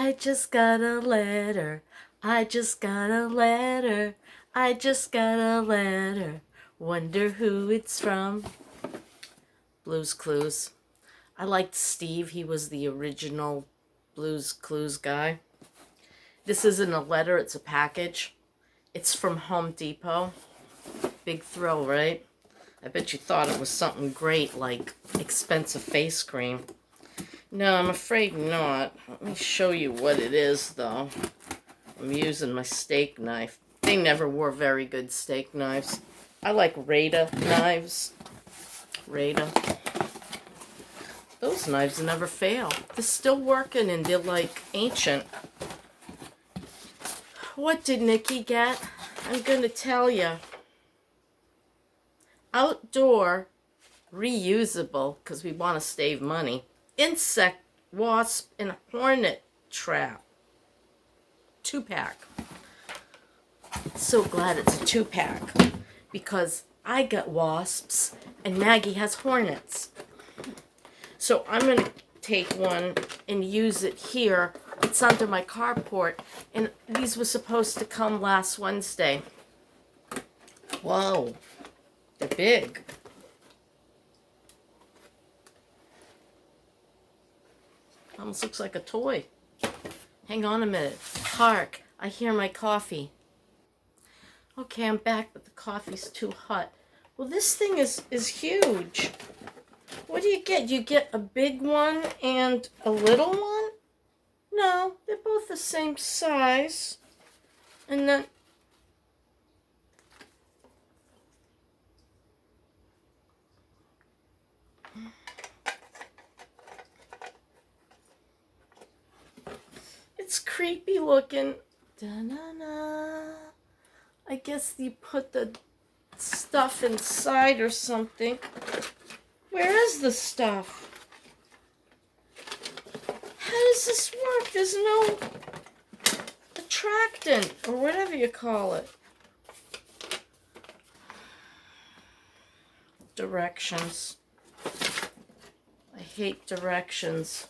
I just got a letter. I just got a letter. I just got a letter. Wonder who it's from. Blue's Clues. I liked Steve. He was the original Blue's Clues guy. This isn't a letter, it's a package. It's from Home Depot. Big thrill, right? I bet you thought it was something great like expensive face cream. No, I'm afraid not. Let me show you what it is, though. I'm using my steak knife. They never were very good steak knives. I like Rada knives. Rada. Those knives never fail. They're still working and they're like ancient. What did Nikki get? I'm going to tell you. Outdoor, reusable, because we want to save money, insect, wasp, and hornet trap. 2-pack. So glad it's a 2-pack because I got wasps and Maggie has hornets. So I'm going to take one and use it here. It's under my carport, and these were supposed to come last Wednesday. Whoa, they're big. Almost looks like a toy. Hang on a minute. Hark, I hear my coffee. Okay, I'm back, but the coffee's too hot. Well, this thing is huge. What do you get? You get a big one and a little one? No, they're both the same size. And then... it's creepy looking. Da-na-na. I guess you put the stuff inside or something. Where is the stuff? How does this work? There's no attractant or whatever you call it. Directions. I hate directions.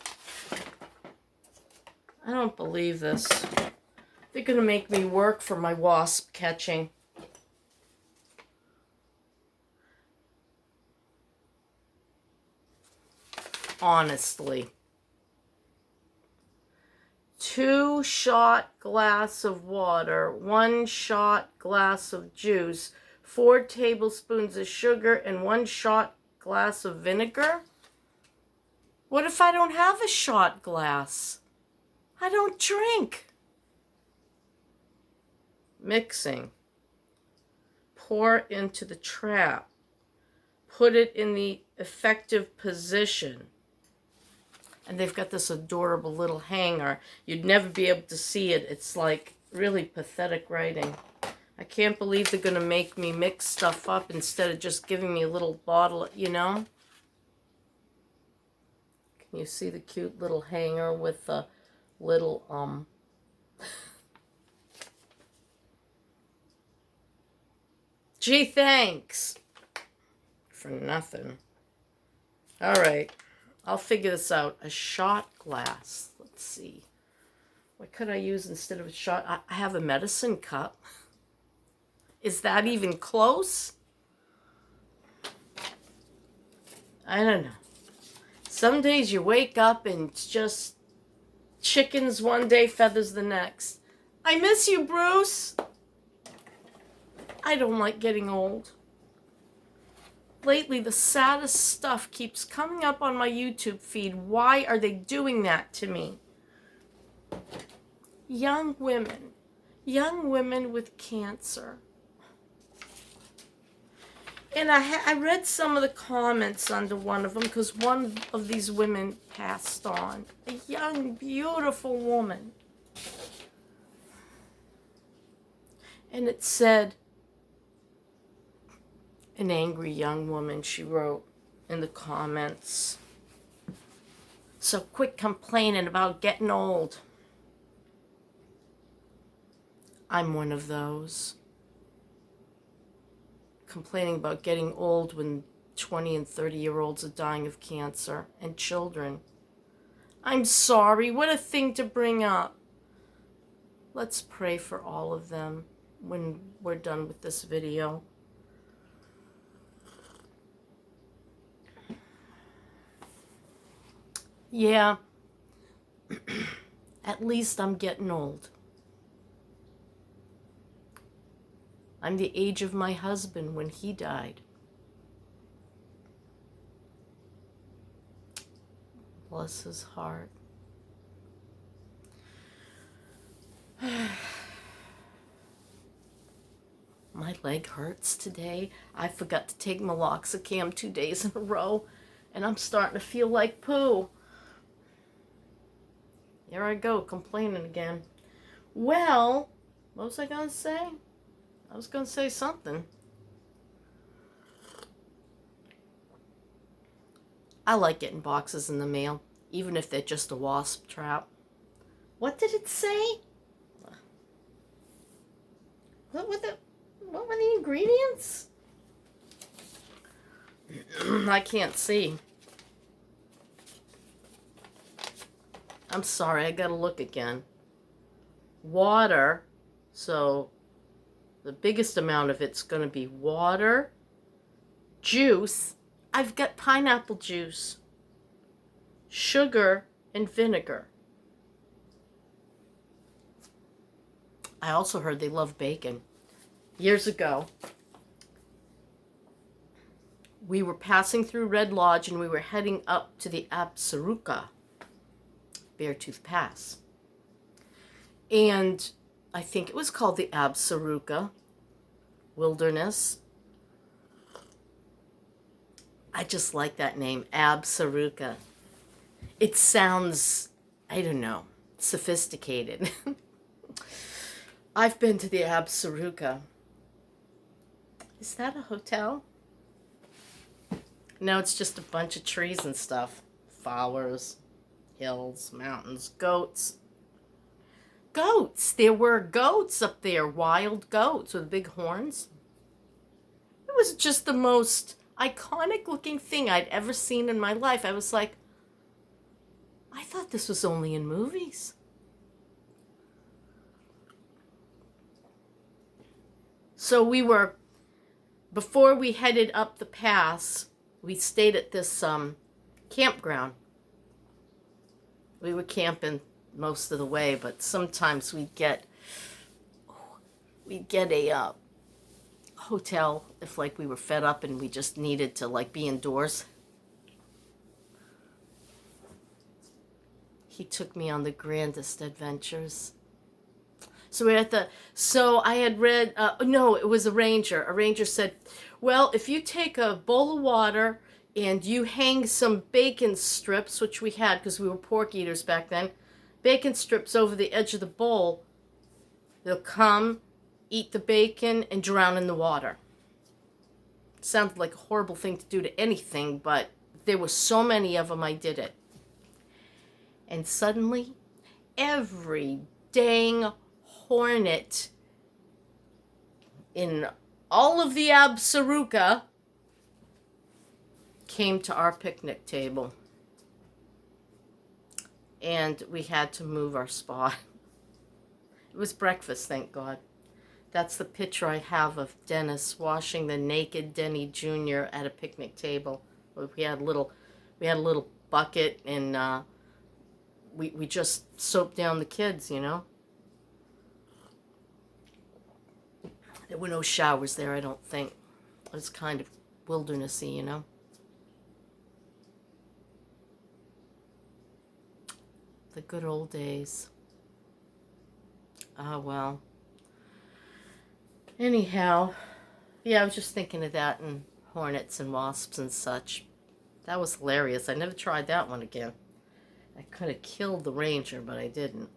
I don't believe this. They're going to make me work for my wasp catching. Honestly. 2-shot glass of water, 1-shot glass of juice, 4 tablespoons of sugar, and 1-shot glass of vinegar? What if I don't have a shot glass? I don't drink. Mixing. Pour into the trap. Put it in the effective position. And they've got this adorable little hanger. You'd never be able to see it. It's like really pathetic writing. I can't believe they're going to make me mix stuff up instead of just giving me a little bottle, you know? Can you see the cute little hanger with the little, Gee, thanks. For nothing. All right. I'll figure this out. A shot glass. Let's see. What could I use instead of a shot? I have a medicine cup. Is that even close? I don't know. Some days you wake up and it's just chickens one day, feathers the next. I miss you, Bruce. I don't like getting old. Lately, the saddest stuff keeps coming up on my YouTube feed. Why are they doing that to me? Young women with cancer. And I read some of the comments under one of them because one of these women passed on. A young, beautiful woman. And it said, an angry young woman, she wrote in the comments. So quit complaining about getting old. I'm one of those. Complaining about getting old when 20 and 30-year-olds are dying of cancer and children. I'm sorry. What a thing to bring up. Let's pray for all of them when we're done with this video. Yeah. At least I'm getting old. I'm the age of my husband when he died. Bless his heart. My leg hurts today. I forgot to take meloxicam 2 days in a row, and I'm starting to feel like poo. Here I go, complaining again. Well, what was I going to say? I was going to say something. I like getting boxes in the mail, even if they're just a wasp trap. What did it say? What were the ingredients? I can't see. I'm sorry, I gotta look again. Water, so the biggest amount of it's gonna be water, juice. I've got pineapple juice, sugar, and vinegar. I also heard they love bacon. Years ago, we were passing through Red Lodge and we were heading up to the Absaroka, Beartooth Pass. And I think it was called the Absaroka Wilderness. I just like that name, Absaroka. It sounds, I don't know, sophisticated. I've been to the Absaroka. Is that a hotel? No, it's just a bunch of trees and stuff. Flowers, hills, mountains, goats. Goats! There were goats up there, wild goats with big horns. It was just the most iconic looking thing I'd ever seen in my life. I was like, I thought this was only in movies. So we were, before we headed up the pass, we stayed at this campground. We were camping most of the way, but sometimes we'd get a hotel if like we were fed up and we just needed to like be indoors. He took me on the grandest adventures. So we're at so I had read, no, it was a ranger. A ranger said, well, if you take a bowl of water and you hang some bacon strips, which we had because we were pork eaters back then, bacon strips over the edge of the bowl, they'll come, eat the bacon, and drown in the water. It sounded like a horrible thing to do to anything, but there were so many of them, I did it. And suddenly, every dang hornet in all of the Absaroka came to our picnic table. And we had to move our spot. It was breakfast, thank God. That's the picture I have of Dennis washing the naked Denny Jr. at a picnic table. We had a little bucket, and we just soaped down the kids, you know. There were no showers there, I don't think. It was kind of wildernessy, you know. The good old days. Ah, well. Anyhow, yeah, I was just thinking of that and hornets and wasps and such. That was hilarious. I never tried that one again. I could have killed the ranger, but I didn't.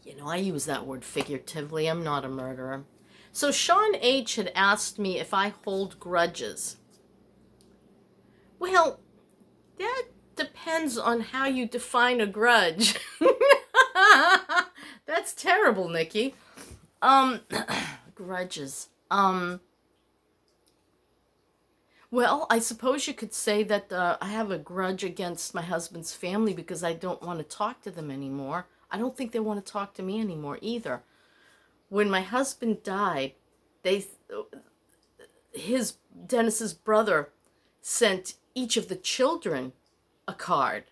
You know, I use that word figuratively. I'm not a murderer. So Sean H. had asked me if I hold grudges. Well, that depends on how you define a grudge. That's terrible, Nikki. Grudges. Well, I suppose you could say that I have a grudge against my husband's family because I don't want to talk to them anymore. I don't think they want to talk to me anymore either. When my husband died, they, his Dennis's brother sent each of the children a card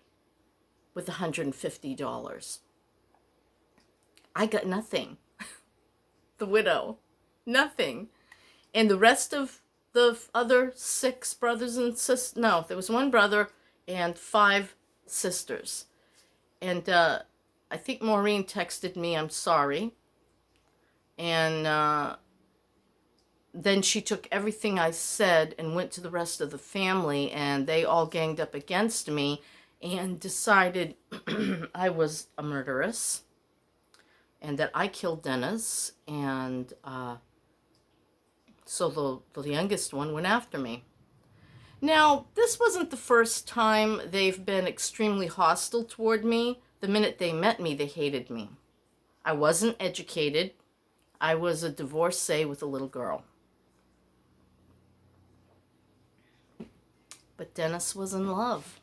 with $150. I got nothing. The widow, nothing. And the rest of the other 6 brothers and sisters, no, there was 1 brother and 5 sisters. And I think Maureen texted me, I'm sorry. And then she took everything I said and went to the rest of the family, and they all ganged up against me and decided I was a murderess and that I killed Dennis. And so the youngest one went after me. Now, this wasn't the first time they've been extremely hostile toward me. The minute they met me, they hated me. I wasn't educated. I was a divorcee with a little girl. But Dennis was in love.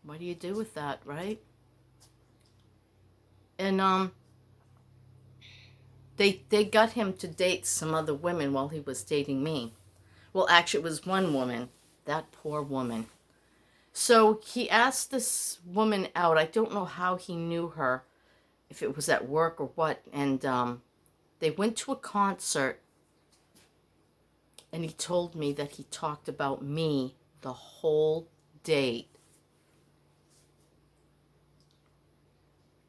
What do you do with that, right? And they got him to date some other women while he was dating me. Well, actually, it was one woman. That poor woman. So he asked this woman out. I don't know how he knew her, if it was at work or what. And they went to a concert, and he told me that he talked about me the whole date.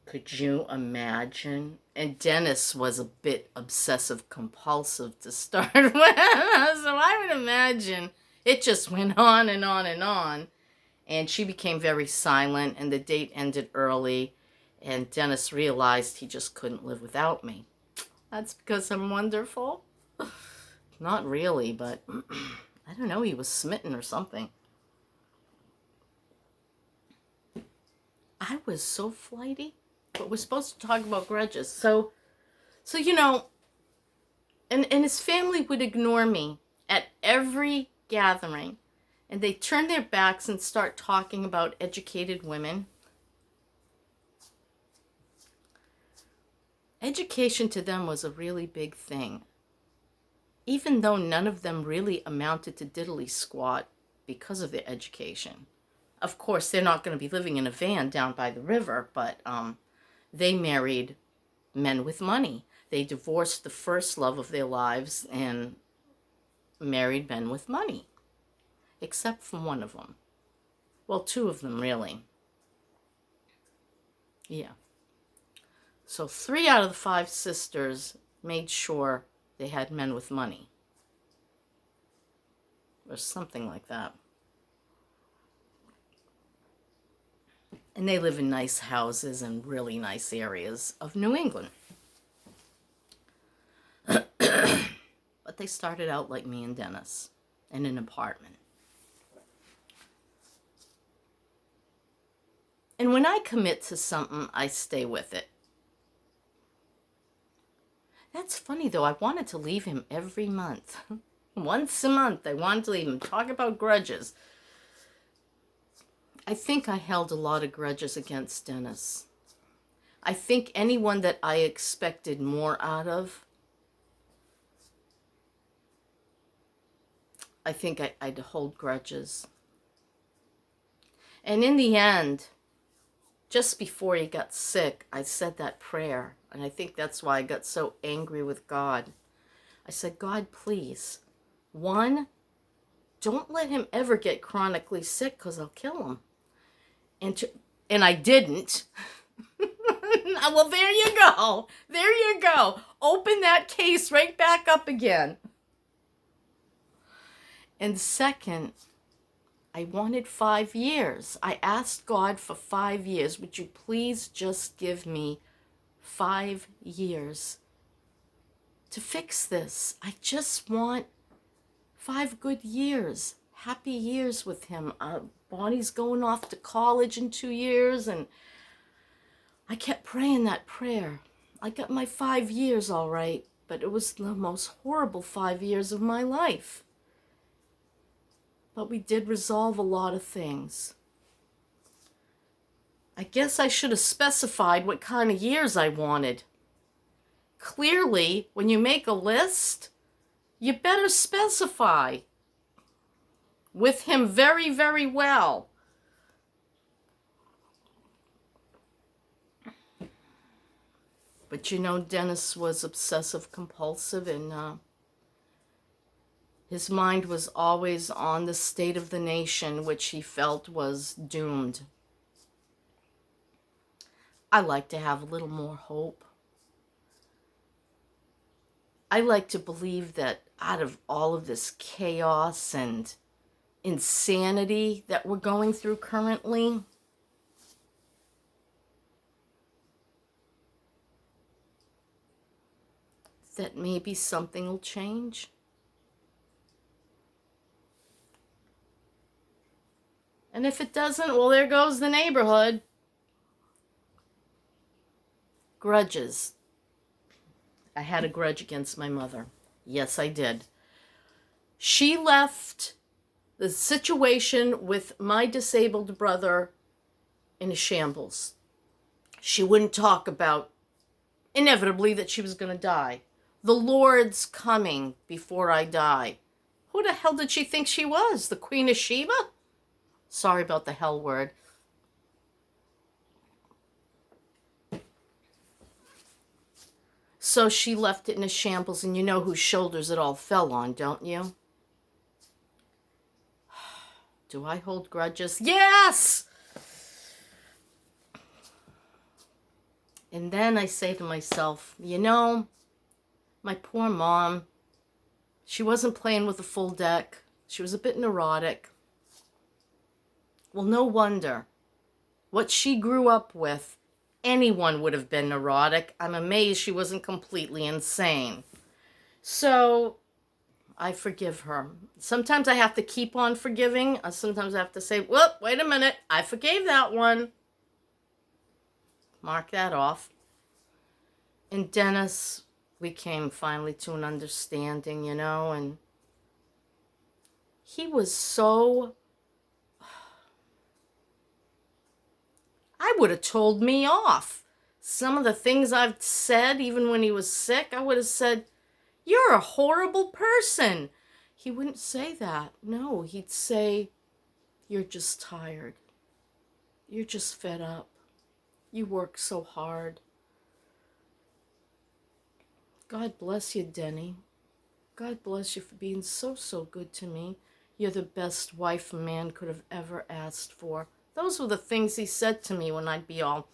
Could you imagine? And Dennis was a bit obsessive compulsive to start with. So I would imagine it just went on and on and on. And she became very silent, and the date ended early. And Dennis realized he just couldn't live without me. That's because I'm wonderful? Not really, but I don't know, he was smitten or something. I was so flighty. But we're supposed to talk about grudges. So you know, and his family would ignore me at every gathering. And they turn their backs and start talking about educated women. Education to them was a really big thing. Even though none of them really amounted to diddly squat because of their education. Of course, they're not going to be living in a van down by the river, but they married men with money. They divorced the first love of their lives and married men with money. Except for one of them. Well, 2 of them, really. Yeah. So 3 out of the 5 sisters made sure they had men with money. Or something like that. And they live in nice houses in really nice areas of New England. But they started out like me and Dennis, in an apartment. And when I commit to something, I stay with it. That's funny, though. I wanted to leave him every month. Once a month, I wanted to leave him. Talk about grudges. I think I held a lot of grudges against Dennis. I think anyone that I expected more out of, I think I'd hold grudges. And in the end, just before he got sick, I said that prayer. And I think that's why I got so angry with God. I said, God, please, 1, don't let him ever get chronically sick because I'll kill him. And I didn't. Well, there you go. There you go. Open that case right back up again. And second, I wanted 5 years. I asked God for 5 years. Would you please just give me 5 years to fix this? I just want 5 good years. Happy years with him. Bonnie's going off to college in 2 years, and I kept praying that prayer. I got my 5 years all right, but it was the most horrible 5 years of my life. But we did resolve a lot of things. I guess I should have specified what kind of years I wanted. Clearly, when you make a list, you better specify with him very, very well. But you know, Dennis was obsessive compulsive, and his mind was always on the state of the nation, which he felt was doomed. I like to have a little more hope. I like to believe that out of all of this chaos and insanity that we're going through currently, that maybe something will change. And if it doesn't, well, there goes the neighborhood. Grudges. I had a grudge against my mother. Yes, I did. She left the situation with my disabled brother in a shambles. She wouldn't talk about, inevitably, that she was going to die. The Lord's coming before I die. Who the hell did she think she was? The Queen of Sheba? Sorry about the hell word. So she left it in a shambles, and you know whose shoulders it all fell on, don't you? Do I hold grudges? Yes! And then I say to myself, you know, my poor mom, she wasn't playing with a full deck. She was a bit neurotic. Well, no wonder. What she grew up with, anyone would have been neurotic. I'm amazed she wasn't completely insane. So I forgive her. Sometimes I have to keep on forgiving. Sometimes I have to say, whoop, wait a minute. I forgave that one. Mark that off. And Dennis, we came finally to an understanding, you know, and he was so... I would have told me off. Some of the things I've said, even when he was sick, I would have said, you're a horrible person. He wouldn't say that. No, he'd say, you're just tired. You're just fed up. You work so hard. God bless you, Denny. God bless you for being so, so good to me. You're the best wife a man could have ever asked for. Those were the things he said to me when I'd be all...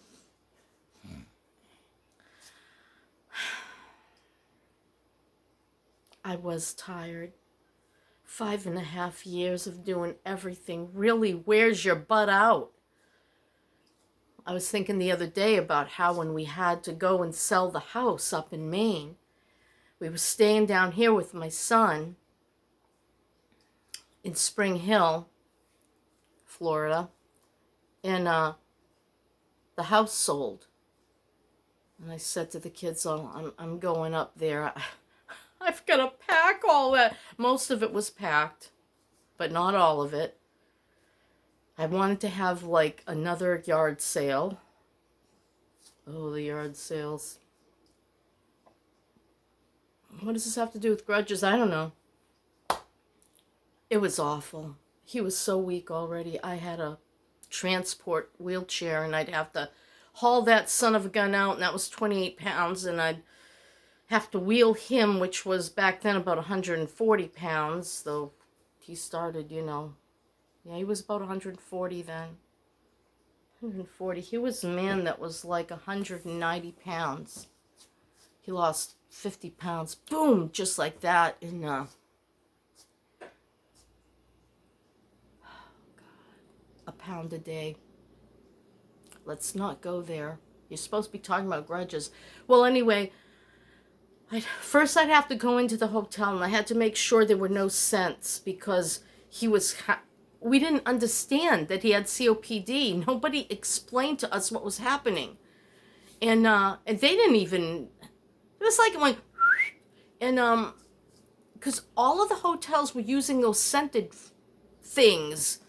I was tired. 5.5 years of doing everything really wears your butt out. I was thinking the other day about how when we had to go and sell the house up in Maine, we were staying down here with my son in Spring Hill, Florida, and the house sold. And I said to the kids, oh, I'm going up there. I've got to pack all that. Most of it was packed, but not all of it. I wanted to have like another yard sale. Oh, the yard sales. What does this have to do with grudges? I don't know. It was awful. He was so weak already. I had a transport wheelchair, and I'd have to haul that son of a gun out, and that was 28 pounds, and I'd have to wheel him, which was back then about 140 pounds, though he started, you know, yeah, he was about 140 then. 140. He was a man that was like 190 pounds. He lost 50 pounds. Boom! Just like that. And, oh, God. A pound a day. Let's not go there. You're supposed to be talking about grudges. Well, anyway, first I'd have to go into the hotel, and I had to make sure there were no scents, because he was... we didn't understand that he had COPD. Nobody explained to us what was happening. And they didn't even... It was like it went... And, because all of the hotels were using those scented things,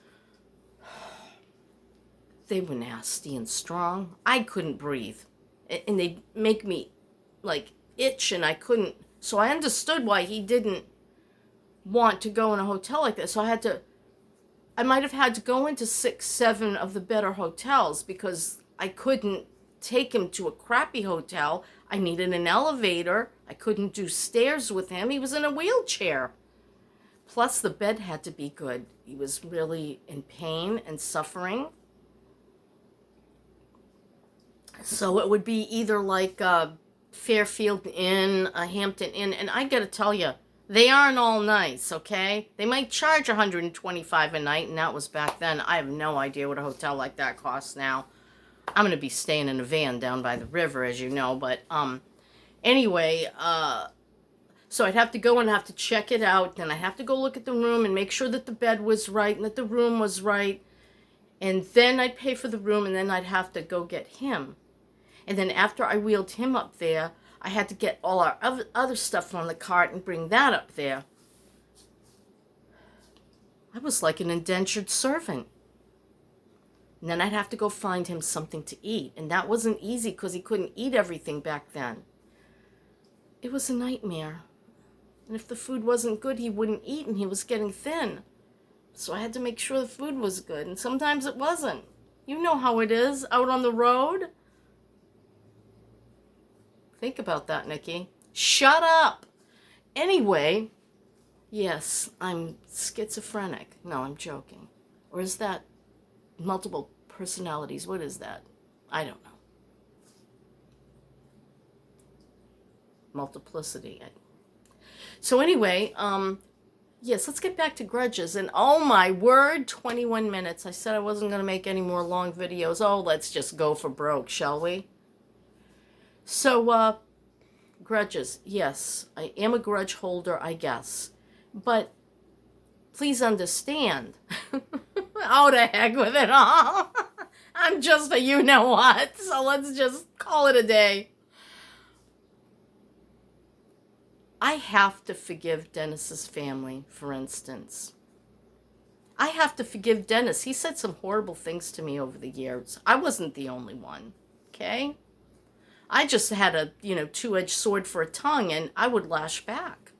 they were nasty and strong. I couldn't breathe. And they'd make me, like, itch, and I couldn't. So I understood why he didn't want to go in a hotel like that. So I might have had to go into 6, 7 of the better hotels because I couldn't take him to a crappy hotel. I needed an elevator. I couldn't do stairs with him. He was in a wheelchair. Plus, the bed had to be good. He was really in pain and suffering. So it would be either like a Fairfield Inn, a Hampton Inn, and I gotta tell you, they aren't all nice, okay? They might charge $125 a night, and that was back then. I have no idea what a hotel like that costs now. I'm gonna be staying in a van down by the river, as you know, but anyway, so I'd have to go and have to check it out, then I have to go look at the room and make sure that the bed was right and that the room was right, and then I'd pay for the room, and then I'd have to go get him. And then after I wheeled him up there, I had to get all our other stuff on the cart and bring that up there. I was like an indentured servant. And then I'd have to go find him something to eat. And that wasn't easy because he couldn't eat everything back then. It was a nightmare. And if the food wasn't good, he wouldn't eat, and he was getting thin. So I had to make sure the food was good. And sometimes it wasn't. You know how it is out on the road. Think about that, Nikki. Shut up. Anyway, yes, I'm schizophrenic. No, I'm joking. Or is that multiple personalities? What is that? I don't know. Multiplicity. So anyway, yes, let's get back to Grudges. And oh my word, 21 minutes. I said I wasn't going to make any more long videos. Oh, let's just go for broke, shall we? So, grudges. Yes, I am a grudge holder, I guess. But please understand. Oh, to heck with it all. I'm just a you-know-what. So let's just call it a day. I have to forgive Dennis's family, for instance. I have to forgive Dennis. He said some horrible things to me over the years. I wasn't the only one, okay? I just had a, two-edged sword for a tongue, and I would lash back.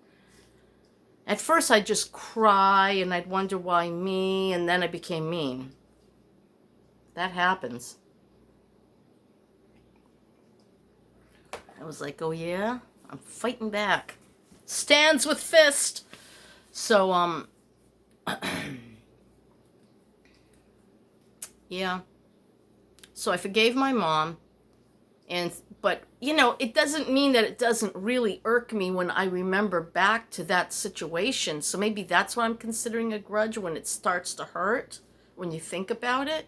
At first, I'd just cry, and I'd wonder why me, and then I became mean. That happens. I was like, oh yeah? I'm fighting back. Stands with fist. So, yeah. So I forgave my mom. But, it doesn't mean that it doesn't really irk me when I remember back to that situation. So maybe that's why I'm considering a grudge, when it starts to hurt, when you think about it.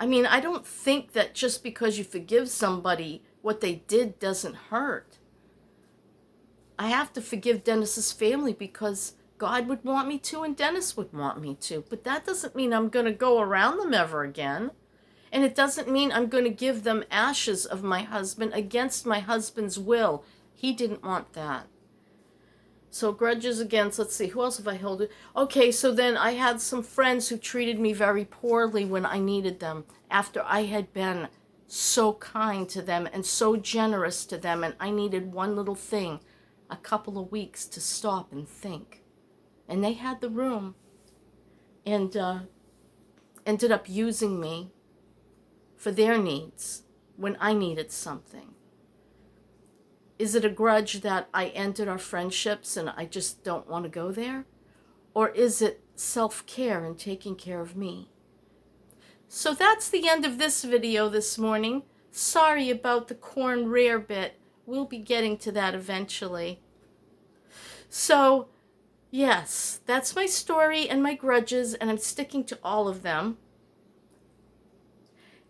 I mean, I don't think that just because you forgive somebody, what they did doesn't hurt. I have to forgive Dennis's family because God would want me to and Dennis would want me to. But that doesn't mean I'm going to go around them ever again. And it doesn't mean I'm going to give them ashes of my husband against my husband's will. He didn't want that. So grudges against, let's see, who else have I held it? Okay, so then I had some friends who treated me very poorly when I needed them, after I had been so kind to them and so generous to them, and I needed one little thing, a couple of weeks to stop and think. And they had the room and ended up using me for their needs when I needed something. Is it a grudge that I ended our friendships and I just don't want to go there? Or is it self-care and taking care of me? So that's the end of this video this morning. Sorry about the corn rare bit. We'll be getting to that eventually. So, yes, that's my story and my grudges, and I'm sticking to all of them.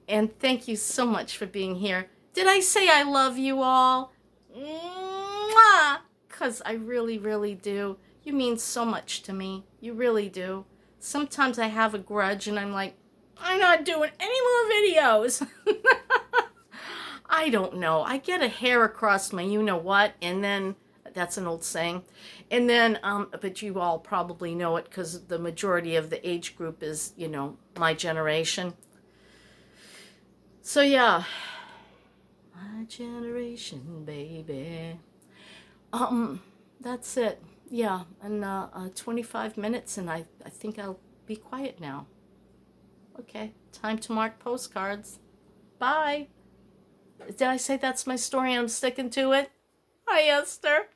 And thank you so much for being here. Did I say I love you all? Mwah! 'Cause I really, really do. You mean so much to me. You really do. Sometimes I have a grudge and I'm like, I'm not doing any more videos. I don't know. I get a hair across my you-know-what, and then That's an old saying. And then, but you all probably know it because the majority of the age group is, you know, my generation. So yeah, my generation, baby. That's it. Yeah, and 25 minutes, and I think I'll be quiet now. Okay, time to mark postcards. Bye. Did I say that's my story? I'm sticking to it. Hi, Esther.